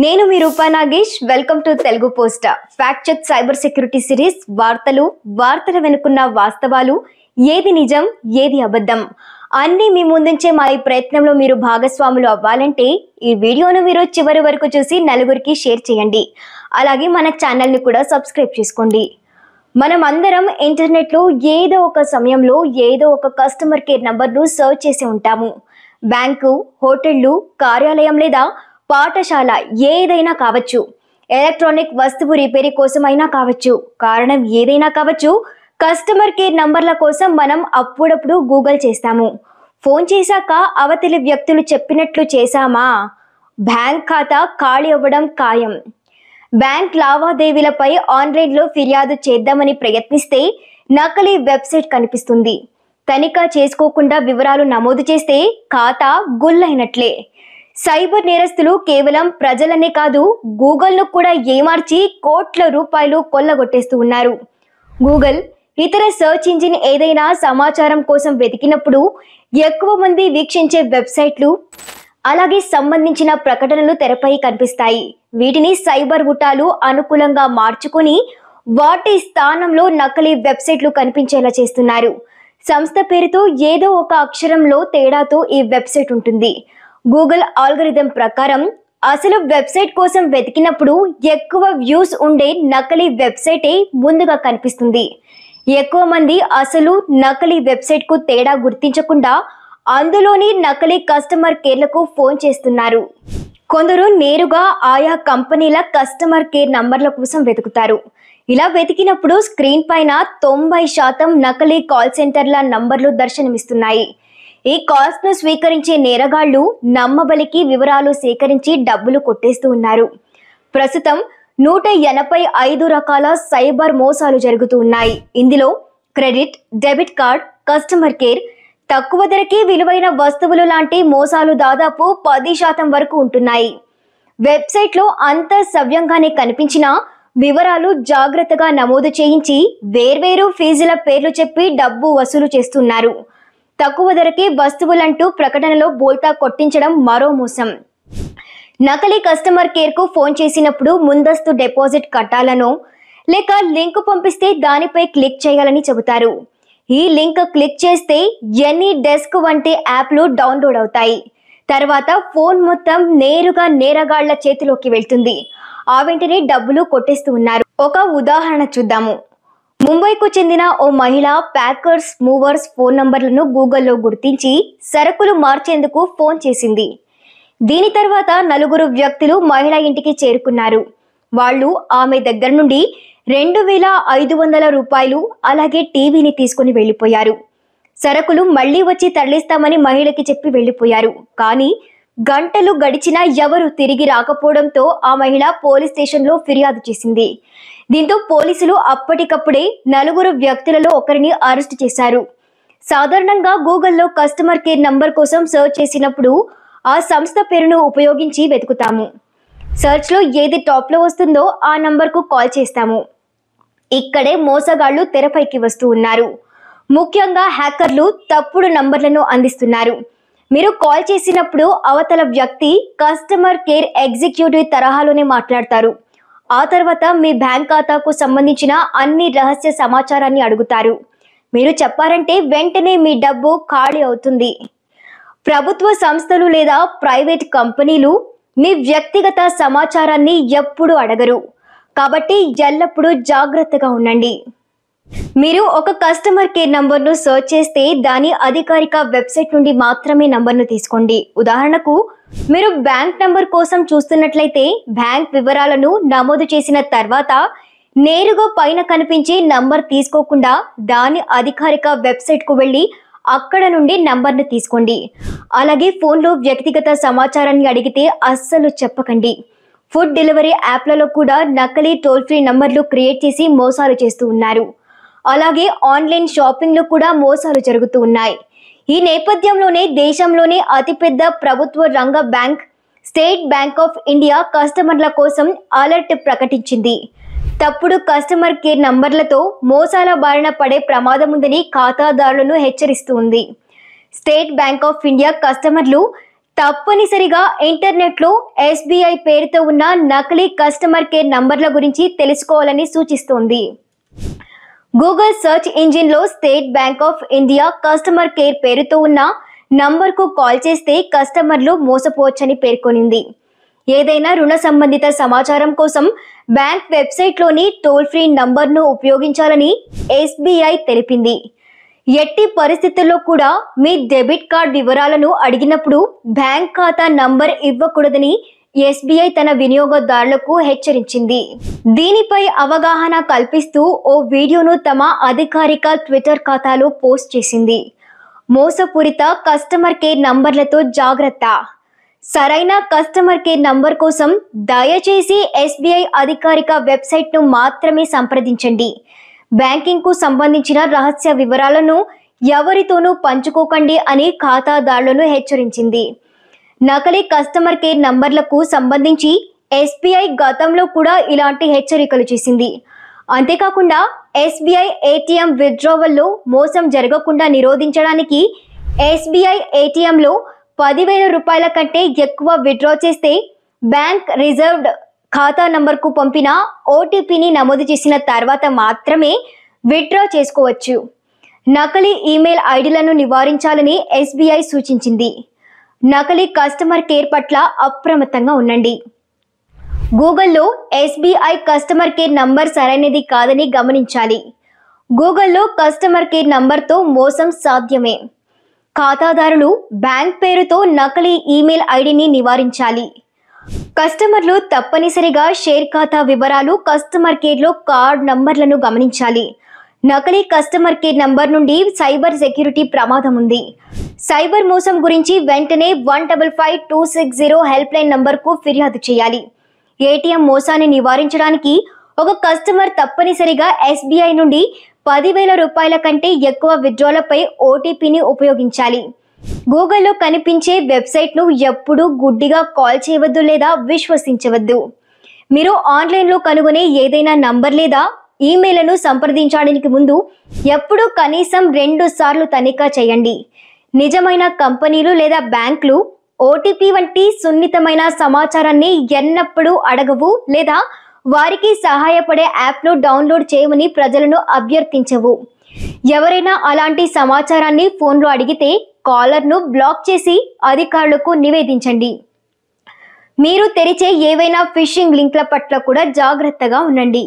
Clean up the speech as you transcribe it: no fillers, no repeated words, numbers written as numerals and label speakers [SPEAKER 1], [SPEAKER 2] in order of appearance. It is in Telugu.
[SPEAKER 1] నేను మీ Roopa Nagesh. Welcome to Telugu Post. Fact check cyber security series. వార్తల వెనుకున్న వాస్తవాలు, ఏది నిజం ఏది అబద్ధం అన్నీ మీ ముందుంచే మా ఈ ప్రయత్నంలో మీరు భాగస్వాములు అవ్వాలంటే ఈ వీడియోను మీరు చివరి వరకు చూసి నలుగురికి షేర్ చేయండి. అలాగే మన ఛానల్ని కూడా సబ్స్క్రైబ్ చేసుకోండి. మనం అందరం ఇంటర్నెట్లో ఏదో ఒక సమయంలో ఏదో ఒక కస్టమర్ కేర్ నంబర్ను సర్చ్ చేసి ఉంటాము. బ్యాంకు, హోటళ్లు, కార్యాలయం లేదా పాఠశాల ఏదైనా కావచ్చు, ఎలక్ట్రానిక్ వస్తువు రిపేరీ కోసమైనా కావచ్చు, కారణం ఏదైనా కావచ్చు, కస్టమర్ కేర్ నంబర్ల కోసం మనం అప్పుడప్పుడు గూగుల్ చేస్తాము. ఫోన్ చేశాక అవతలి వ్యక్తులు చెప్పినట్లు చేశామా, బ్యాంక్ ఖాతా ఖాళీ అవ్వడం ఖాయం. బ్యాంక్ లావాదేవీలపై ఆన్లైన్లో ఫిర్యాదు చేద్దామని ప్రయత్నిస్తే నకిలీ వెబ్సైట్ కనిపిస్తుంది. తనిఖీ చేసుకోకుండా వివరాలు నమోదు చేస్తే ఖాతా గుల్లైనట్లే. సైబర్ నేరస్తులు కేవలం ప్రజలనే కాదు, గూగుల్ను కూడా ఏమార్చి కోట్ల రూపాయలు కొల్లగొట్టేస్తూ ఉన్నారు. గూగుల్ ఇతర సర్చ్ ఇంజిన్ ఏదైనా సమాచారం కోసం వెతికినప్పుడు ఎక్కువ మంది వీక్షించే వెబ్సైట్లు అలాగే సంబంధించిన ప్రకటనలు తెరపై కనిపిస్తాయి. వీటిని సైబర్ ముఠాలు అనుకూలంగా మార్చుకొని వాటి స్థానంలో నకిలీ వెబ్సైట్లు కనిపించేలా చేస్తున్నారు. సంస్థ పేరుతో ఏదో ఒక అక్షరంలో తేడాతో ఈ వెబ్సైట్ ఉంటుంది. గూగుల్ ఆల్గరిథం ప్రకారం అసలు వెబ్సైట్ కోసం వెతికినప్పుడు ఎక్కువ వ్యూస్ ఉండే నకిలీ వెబ్సైటే ముందుగా కనిపిస్తుంది. ఎక్కువ మంది అసలు నకిలీ వెబ్సైట్కు తేడా గుర్తించకుండా అందులోని నకిలీ కస్టమర్ కేర్లకు ఫోన్ చేస్తున్నారు. కొందరు నేరుగా ఆయా కంపెనీల కస్టమర్ కేర్ నంబర్ల కోసం వెతుకుతారు. ఇలా వెతికినప్పుడు స్క్రీన్ పైన 90% నకిలీ కాల్ సెంటర్ల నంబర్లు దర్శనమిస్తున్నాయి. ఈ కాల్స్ ను స్వీకరించే నేరగాళ్లు నమ్మబలికి వివరాలు సేకరించి డబ్బులు కొట్టేస్తూ ఉన్నారు. ప్రస్తుతం 185 రకాల సైబర్ మోసాలు జరుగుతూ ఉన్నాయి. ఇందులో credit, debit card, customer care, తక్కువ ధరకే విలువైన వస్తువులు లాంటి మోసాలు దాదాపు 10% వరకు ఉంటున్నాయి. వెబ్సైట్లో అంత సవ్యంగానే కనిపించిన వివరాలు జాగ్రత్తగా నమోదు చేయించి వేర్వేరు ఫీజుల పేర్లు చెప్పి డబ్బు వసూలు చేస్తున్నారు. తక్కువ ధరకే వస్తువులంటూ ప్రకటనలో బోల్తా కొట్టించడం మరో మోసం. నకిలీ కస్టమర్ కేర్కు ఫోన్ చేసినప్పుడు ముందస్తు డిపాజిట్ కట్టాలనో లేక లింక్ పంపిస్తే దానిపై క్లిక్ చేయాలని చెబుతారు. ఈ లింక్ క్లిక్ చేస్తే ఎనీ డెస్క్ వంటి యాప్లు డౌన్లోడ్ అవుతాయి. తర్వాత ఫోన్ మొత్తం నేరుగా నేరగాళ్ల చేతిలోకి వెళ్తుంది. ఆ వెంటనే డబ్బులు కొట్టేస్తూ ఉన్నారు. ఒక ఉదాహరణ చూద్దాము. ముంబైకు చెందిన ఓ మహిళ ప్యాకర్స్ మూవర్స్ ఫోన్ నంబర్లను గూగుల్లో గుర్తించి సరుకులు మార్చేందుకు ఫోన్ చేసింది. దీని తర్వాత 4 వ్యక్తులు మహిళ ఇంటికి చేరుకున్నారు. వాళ్ళు ఆమె దగ్గర నుండి 2,500 రూపాయలు అలాగే టీవీని తీసుకుని వెళ్లిపోయారు. సరుకులు మళ్లీ వచ్చి తరలిస్తామని మహిళకి చెప్పి వెళ్లిపోయారు. కానీ గంటలు గడిచినా ఎవరు తిరిగి రాకపోవడంతో ఆ మహిళ పోలీస్ స్టేషన్లో ఫిర్యాదు చేసింది. దీంతో పోలీసులు అప్పటికప్పుడే 4 వ్యక్తులలో ఒకరిని అరెస్ట్ చేశారు. సాధారణంగా గూగుల్లో కస్టమర్ కేర్ నంబర్ కోసం సర్చ్ చేసినప్పుడు ఆ సంస్థ పేరును ఉపయోగించి వెతుకుతాము. సర్చ్లో ఏది టాప్లో వస్తుందో ఆ నంబర్కు కాల్ చేస్తాము. ఇక్కడే మోసగాళ్లు తెరపైకి వస్తూ ఉన్నారు. ముఖ్యంగా హ్యాకర్లు తప్పుడు నంబర్లను అందిస్తున్నారు. మీరు కాల్ చేసినప్పుడు అవతల వ్యక్తి కస్టమర్ కేర్ ఎగ్జిక్యూటివ్ తరహాలోనే మాట్లాడతారు. ఆ తర్వాత మీ బ్యాంక్ ఖాతాకు సంబంధించిన అన్ని రహస్య సమాచారాన్ని అడుగుతారు. మీరు చెప్పారంటే వెంటనే మీ డబ్బు ఖాళీ అవుతుంది. ప్రభుత్వ సంస్థలు లేదా ప్రైవేట్ కంపెనీలు మీ వ్యక్తిగత సమాచారాన్ని ఎప్పుడూ అడగరు. కాబట్టి ఎల్లప్పుడూ జాగ్రత్తగా ఉండండి. మీరు ఒక కస్టమర్ కేర్ నంబర్ను సర్చ్ చేస్తే దాని అధికారిక వెబ్సైట్ నుండి మాత్రమే నంబర్ను తీసుకోండి. ఉదాహరణకు మీరు బ్యాంక్ నంబర్ కోసం చూస్తున్నట్లయితే బ్యాంక్ వివరాలను నమోదు చేసిన తర్వాత నేరుగా పైన కనిపించే నంబర్ తీసుకోకుండా దాని అధికారిక వెబ్సైట్కు వెళ్ళి అక్కడ నుండి నంబర్ను తీసుకోండి. అలాగే ఫోన్లో వ్యక్తిగత సమాచారాన్ని అడిగితే అస్సలు చెప్పకండి. ఫుడ్ డెలివరీ యాప్లలో కూడా నకిలీ టోల్ ఫ్రీ నంబర్లు క్రియేట్ చేసి మోసాలు చేస్తూ ఉన్నారు. అలాగే ఆన్లైన్ షాపింగ్లో కూడా మోసాలు జరుగుతూ ఉన్నాయి. ఈ నేపథ్యంలోనే దేశంలోనే అతిపెద్ద ప్రభుత్వ రంగ bank state Bank of India కస్టమర్ల కోసం అలర్ట్ ప్రకటించింది. తప్పుడు కస్టమర్ కేర్ నంబర్లతో మోసాల బారిన పడే ప్రమాదం ఉందని ఖాతాదారులను హెచ్చరిస్తూ ఉంది. స్టేట్ బ్యాంక్ ఆఫ్ ఇండియా కస్టమర్లు తప్పనిసరిగా ఇంటర్నెట్లో ఎస్బీఐ పేరుతో ఉన్న నకిలీ కస్టమర్ కేర్ నంబర్ల గురించి తెలుసుకోవాలని సూచిస్తోంది. గూగుల్ సెర్చ్ ఇంజిన్లో State Bank of India customer care పేరుతో ఉన్న నంబర్కు కాల్ చేస్తే కస్టమర్లు మోసపోవచ్చని పేర్కొనింది. ఏదైనా రుణ సంబంధిత సమాచారం కోసం బ్యాంక్ వెబ్సైట్లోని టోల్ ఫ్రీ నంబర్ను ఉపయోగించాలని ఎస్బీఐ తెలిపింది. ఎట్టి పరిస్థితుల్లో కూడా మీ డెబిట్ కార్డ్ వివరాలను అడిగినప్పుడు బ్యాంక్ ఖాతా నంబర్ ఇవ్వకూడదని ఎస్బీఐ తన వినియోగదారులకు హెచ్చరించింది. దీనిపై అవగాహన కల్పిస్తూ ఓ వీడియోను తమ అధికారిక ట్విట్టర్ ఖాతాలో పోస్ట్ చేసింది. మోసపూరిత కస్టమర్ కేర్ నంబర్లతో జాగ్రత్త. సరైన కస్టమర్ కేర్ నంబర్ కోసం దయచేసి ఎస్బీఐ అధికారిక వెబ్సైట్ను మాత్రమే సంప్రదించండి. బ్యాంకింగ్కు సంబంధించిన రహస్య వివరాలను ఎవరితోనూ పంచుకోకండి అని ఖాతాదారులను హెచ్చరించింది. నకిలీ కస్టమర్ కేర్ నంబర్లకు సంబంధించి ఎస్బీఐ గతంలో కూడా ఇలాంటి హెచ్చరికలు చేసింది. అంతేకాకుండా ఎస్బీఐ ఏటీఎం విత్డ్రావల్లో మోసం జరగకుండా నిరోధించడానికి ఎస్బీఐ ఏటీఎంలో 10,000 రూపాయల కంటే ఎక్కువ విత్డ్రా చేస్తే బ్యాంక్ రిజర్వ్డ్ ఖాతా నంబర్కు పంపిన ఓటీపీని నమోదు చేసిన తర్వాత మాత్రమే విత్డ్రా చేసుకోవచ్చు. నకిలీ ఈమెయిల్ ఐడీలను నివారించాలని ఎస్బీఐ సూచించింది. నకిలీ కస్టమర్ కేర్ పట్ల అప్రమత్తంగా ఉండండి. గూగుల్లో ఎస్బీఐ కస్టమర్ కేర్ నంబర్ సరైనది కాదని గమనించాలి. గూగుల్లో కస్టమర్ కేర్ నంబర్తో మోసం సాధ్యమే. ఖాతాదారులు బ్యాంక్ పేరుతో నకిలీ ఈమెయిల్ ఐడిని నివారించాలి. కస్టమర్లు తప్పనిసరిగా షేర్ ఖాతా వివరాలు, కస్టమర్ కేర్లో కార్డ్ నంబర్లను గమనించాలి. నకిలీ కస్టమర్ కేర్ నంబర్ నుండి సైబర్ సెక్యూరిటీ ప్రమాదం ఉంది. సైబర్ మోసం గురించి వెంటనే 155260 హెల్ప్ లైన్ నంబర్కు ఫిర్యాదు చేయాలి. ఏటీఎం మోసాన్ని నివారించడానికి ఒక కస్టమర్ తప్పనిసరిగా ఎస్బీఐ నుండి 10,000 రూపాయల కంటే ఎక్కువ విత్డ్రాలపై ఓటీపీని ఉపయోగించాలి. గూగుల్లో కనిపించే వెబ్సైట్ను ఎప్పుడూ గుడ్డిగా కాల్ చేయవద్దు లేదా విశ్వసించవద్దు. మీరు ఆన్లైన్లో కనుగొనే ఏదైనా నంబర్ లేదా ఈమెయిల్ను సంప్రదించడానికి ముందు ఎప్పుడూ కనీసం 2 సార్లు తనిఖీ చేయండి. నిజమైన కంపెనీలు లేదా బ్యాంకులు ఓటీపీ వంటి సున్నితమైన సమాచారాన్ని ఎన్నప్పుడూ అడగవు లేదా వారికి సహాయపడే యాప్ను డౌన్లోడ్ చేయమని ప్రజలను అభ్యర్థించవు. ఎవరైనా అలాంటి సమాచారాన్ని ఫోన్లో అడిగితే కాలర్ను బ్లాక్ చేసి అధికారులకు నివేదించండి. మీరు తెరిచే ఏవైనా ఫిషింగ్ లింక్ల పట్ల కూడా జాగ్రత్తగా ఉండండి.